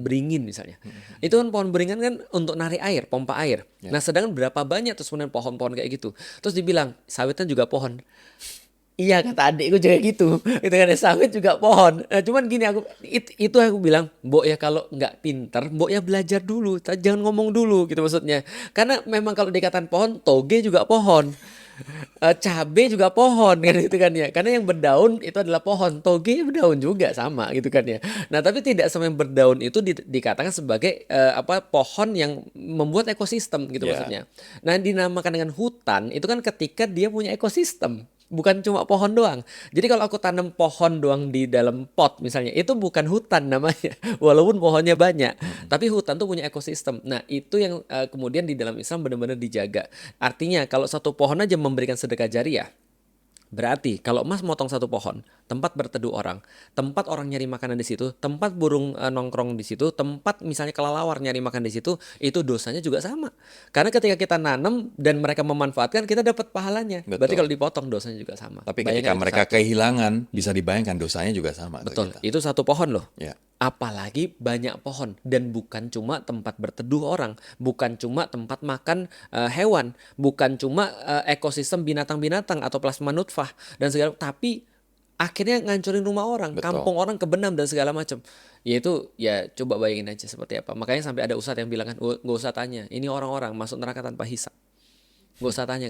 beringin misalnya. Itu kan pohon beringin kan untuk narik air, pompa air. Ya. Nah, sedangkan berapa banyak tuh sebenarnya pohon-pohon kayak gitu. Terus dibilang, sawit kan juga pohon. Iya kata adikku juga gitu. Itu kan sawit juga pohon. Nah, cuman gini itu aku bilang, Mbok ya kalau nggak pinter, Mbok ya belajar dulu, jangan ngomong dulu gitu maksudnya. Karena memang kalau dikatakan pohon, toge juga pohon. Cabe juga pohon kan gitu kan ya. Karena yang berdaun itu adalah pohon, toge berdaun juga sama gitu kan ya. Nah, tapi tidak semua yang berdaun itu dikatakan sebagai apa pohon yang membuat ekosistem gitu Ya. maksudnya. Nah, dinamakan dengan hutan itu kan ketika dia punya ekosistem. Bukan cuma pohon doang. Jadi kalau aku tanam pohon doang di dalam pot misalnya, itu bukan hutan namanya. Walaupun pohonnya banyak. Mm-mm. Tapi hutan tuh punya ekosistem. Nah, itu yang kemudian di dalam Islam benar-benar dijaga. Artinya kalau satu pohon aja memberikan sedekah jariah, berarti kalau Mas motong satu pohon, tempat berteduh orang, tempat orang nyari makanan di situ, tempat burung nongkrong di situ, tempat misalnya kelelawar nyari makan di situ, itu dosanya juga sama. Karena ketika kita nanam dan mereka memanfaatkan, kita dapat pahalanya. Berarti Betul. kalau dipotong dosanya juga sama. Tapi ketika Bayangkan itu mereka satu. kehilangan, bisa dibayangkan dosanya juga sama ke Betul, kita. itu satu pohon loh. Ya. Apalagi banyak pohon dan bukan cuma tempat berteduh orang, bukan cuma tempat makan hewan, bukan cuma ekosistem binatang-binatang atau plasma nutfah dan segala, tapi akhirnya ngancurin rumah orang, Betul. kampung orang kebenam dan segala macam. Yaitu ya coba bayangin aja seperti apa. Makanya sampai ada ustadz yang bilang kan, nggak usah tanya, ini orang-orang masuk neraka tanpa hisab. Nggak usah tanya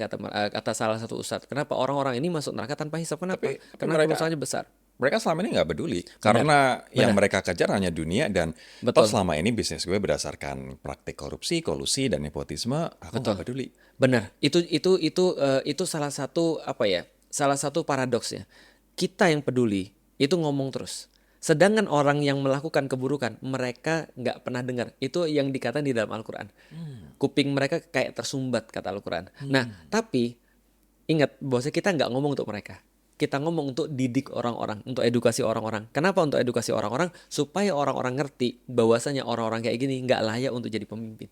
kata salah satu ustadz, kenapa orang-orang ini masuk neraka tanpa hisab? Kenapa? Tapi Karena mereka kerusakannya besar. mereka selama ini nggak peduli Benar, karena yang benar, mereka kejar hanya dunia dan toh betul. selama ini bisnis gue berdasarkan praktik korupsi, kolusi dan nepotisme, aku nggak Betul. peduli. Benar. Itu salah satu apa ya? Salah satu paradoksnya. Kita yang peduli itu ngomong terus. Sedangkan orang yang melakukan keburukan, mereka nggak pernah dengar. Itu yang dikatakan di dalam Al-Quran. Kuping mereka kayak tersumbat, kata Al-Quran. Nah, tapi ingat bahwa kita nggak ngomong untuk mereka. Kita ngomong untuk didik orang-orang, untuk edukasi orang-orang. Kenapa untuk edukasi orang-orang? Supaya orang-orang ngerti bahwasanya orang-orang kayak gini nggak layak untuk jadi pemimpin.